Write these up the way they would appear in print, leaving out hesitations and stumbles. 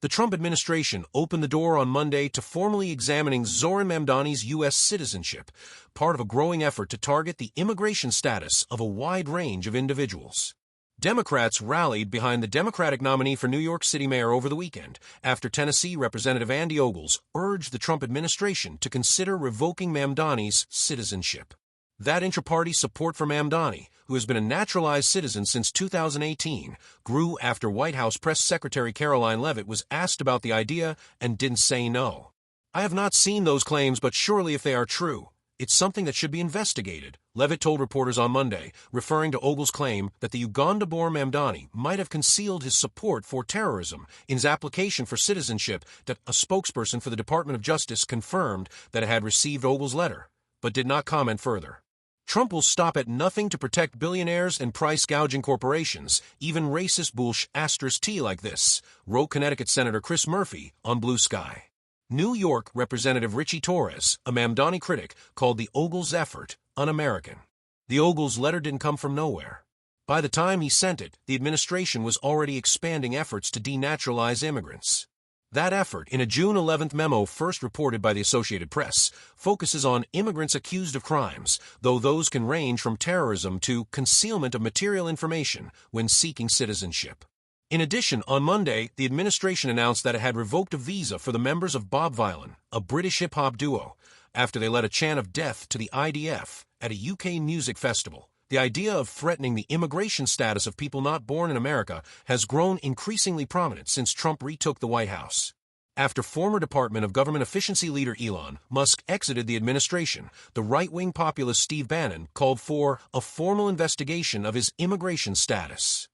The Trump administration opened the door on Monday to formally examining Zoran Mamdani's U.S. citizenship, part of a growing effort to target the immigration status of a wide range of individuals. Democrats rallied behind the Democratic nominee for New York City mayor over the weekend after Tennessee Representative Andy Ogles urged the Trump administration to consider revoking Mamdani's citizenship. That intra-party support for Mamdani, who has been a naturalized citizen since 2018, grew after White House Press Secretary Caroline Leavitt was asked about the idea and didn't say no. "I have not seen those claims, but surely if they are true, it's something that should be investigated," Leavitt told reporters on Monday, referring to Ogles' claim that the Uganda-born Mamdani might have concealed his support for terrorism in his application for citizenship. That a spokesperson for the Department of Justice confirmed that it had received Ogles' letter, but did not comment further. Trump will stop at nothing to protect billionaires and price-gouging corporations, even racist bullsh** like this, wrote Connecticut Senator Chris Murphy on Blue Sky. New York Representative Richie Torres, a Mamdani critic, called the Ogles effort un-American. The Ogles letter didn't come from nowhere. By the time he sent it, the administration was already expanding efforts to denaturalize immigrants. That effort, in a June 11th memo first reported by the Associated Press, focuses on immigrants accused of crimes, though those can range from terrorism to concealment of material information when seeking citizenship. In addition, on Monday, the administration announced that it had revoked a visa for the members of Bob Vylan, a British hip-hop duo, after they led a chant of death to the IDF at a UK music festival. The idea of threatening the immigration status of people not born in America has grown increasingly prominent since Trump retook the White House. After former Department of Government Efficiency leader Elon Musk exited the administration, the right-wing populist Steve Bannon called for a formal investigation of his immigration status.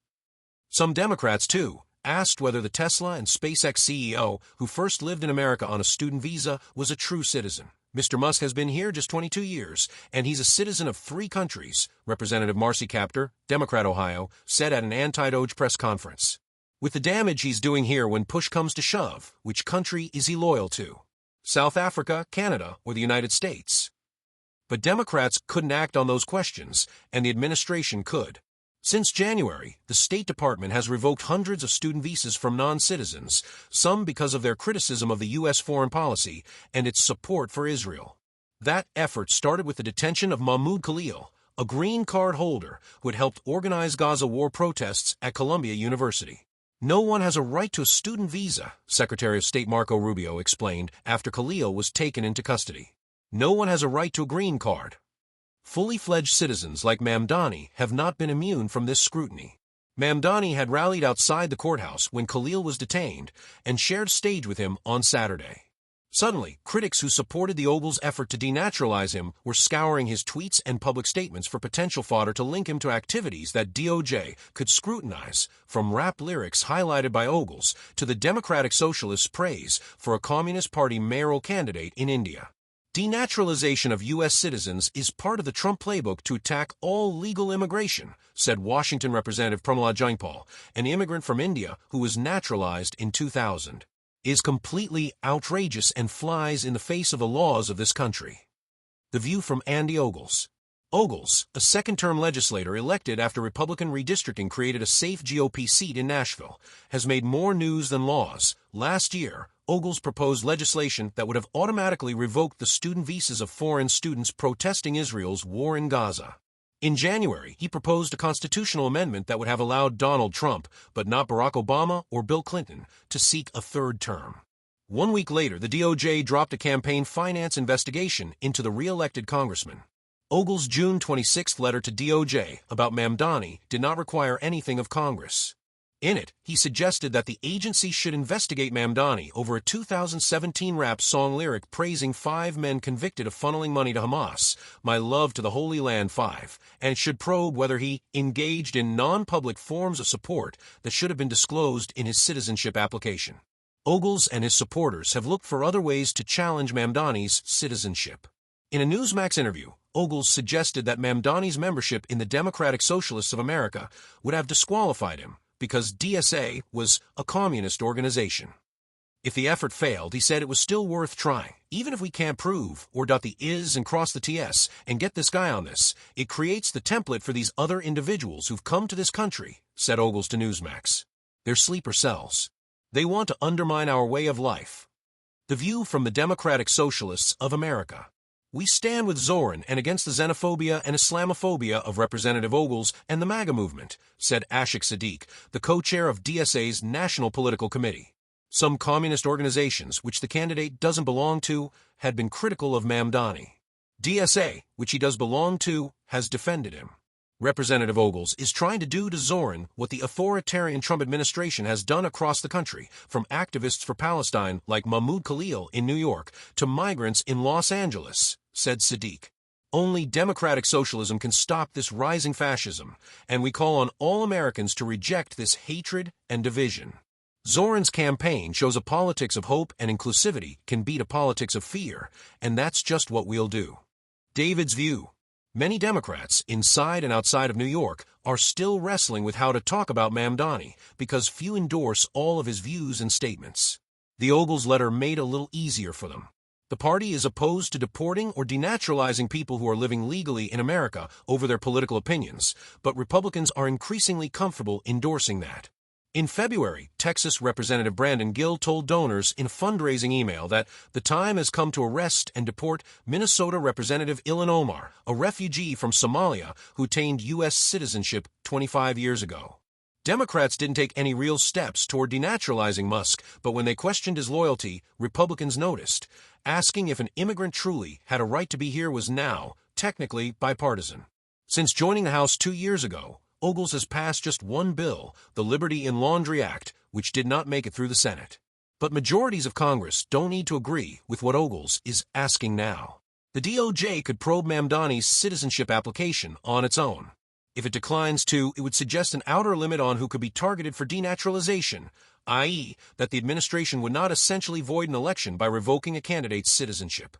Some Democrats, too, asked whether the Tesla and SpaceX CEO, who first lived in America on a student visa, was a true citizen. "Mr. Musk has been here just 22 years, and he's a citizen of 3 countries, Representative Marcy Kaptur, Democrat Ohio, said at an anti-DOJ press conference. With the damage he's doing here when push comes to shove, which country is he loyal to? South Africa, Canada, or the United States? But Democrats couldn't act on those questions, and the administration could. Since January, the State Department has revoked hundreds of student visas from non-citizens, some because of their criticism of the U.S. foreign policy and its support for Israel. That effort started with the detention of Mahmoud Khalil, a green card holder who had helped organize Gaza war protests at Columbia University. "No one has a right to a student visa," Secretary of State Marco Rubio explained after Khalil was taken into custody. "No one has a right to a green card." Fully fledged citizens like Mamdani have not been immune from this scrutiny. Mamdani had rallied outside the courthouse when Khalil was detained and shared stage with him on Saturday. Suddenly, critics who supported the Ogles effort to denaturalize him were scouring his tweets and public statements for potential fodder to link him to activities that DOJ could scrutinize, from rap lyrics highlighted by Ogles to the Democratic Socialists' praise for a Communist Party mayoral candidate in India. Denaturalization of U.S. citizens is part of the Trump playbook to attack all legal immigration, said Washington Representative Pramila Jayapal, an immigrant from India who was naturalized in 2000. Is completely outrageous and flies in the face of the laws of this country. The View from Andy Ogles. Ogles, a second-term legislator elected after Republican redistricting created a safe GOP seat in Nashville, has made more news than laws. Last year, Ogles proposed legislation that would have automatically revoked the student visas of foreign students protesting Israel's war in Gaza. In January, he proposed a constitutional amendment that would have allowed Donald Trump, but not Barack Obama or Bill Clinton, to seek a third term. 1 week later, the DOJ dropped a campaign finance investigation into the re-elected congressman. Ogles' June 26 letter to DOJ about Mamdani did not require anything of Congress. In it, he suggested that the agency should investigate Mamdani over a 2017 rap song lyric praising 5 men convicted of funneling money to Hamas, "My Love to the Holy Land 5, and should probe whether he engaged in non-public forms of support that should have been disclosed in his citizenship application. Ogles and his supporters have looked for other ways to challenge Mamdani's citizenship. In a Newsmax interview, Ogles suggested that Mamdani's membership in the Democratic Socialists of America would have disqualified him, because DSA was a communist organization. If the effort failed, he said it was still worth trying. Even if we can't prove or dot the I's and cross the T's and get this guy on this, it creates the template for these other individuals who've come to this country, said Ogles to Newsmax. They're sleeper cells. They want to undermine our way of life. The view from the Democratic Socialists of America. We stand with Zoran and against the xenophobia and Islamophobia of Representative Ogles and the MAGA movement, said Ashik Sadiq, the co-chair of DSA's National Political Committee. Some communist organizations, which the candidate doesn't belong to, had been critical of Mamdani. DSA, which he does belong to, has defended him. Representative Ogles is trying to do to Zoran what the authoritarian Trump administration has done across the country, from activists for Palestine like Mahmoud Khalil in New York to migrants in Los Angeles, said Sadiq. Only democratic socialism can stop this rising fascism, and we call on all Americans to reject this hatred and division. Zoran's campaign shows a politics of hope and inclusivity can beat a politics of fear, and that's just what we'll do. David's view. Many Democrats, inside and outside of New York, are still wrestling with how to talk about Mamdani because few endorse all of his views and statements. The Ogles letter made it a little easier for them. The party is opposed to deporting or denaturalizing people who are living legally in America over their political opinions, but Republicans are increasingly comfortable endorsing that. In February, Texas Representative Brandon Gill told donors in a fundraising email that the time has come to arrest and deport Minnesota Representative Ilhan Omar, a refugee from Somalia who attained U.S. citizenship 25 years ago. Democrats didn't take any real steps toward denaturalizing Musk, but when they questioned his loyalty, Republicans noticed. Asking if an immigrant truly had a right to be here was now, technically, bipartisan. Since joining the House 2 years ago, Ogles has passed just one bill, the Liberty in Laundry Act, which did not make it through the Senate. But majorities of Congress don't need to agree with what Ogles is asking now. The DOJ could probe Mamdani's citizenship application on its own. If it declines to, it would suggest an outer limit on who could be targeted for denaturalization, i.e., that the administration would not essentially void an election by revoking a candidate's citizenship.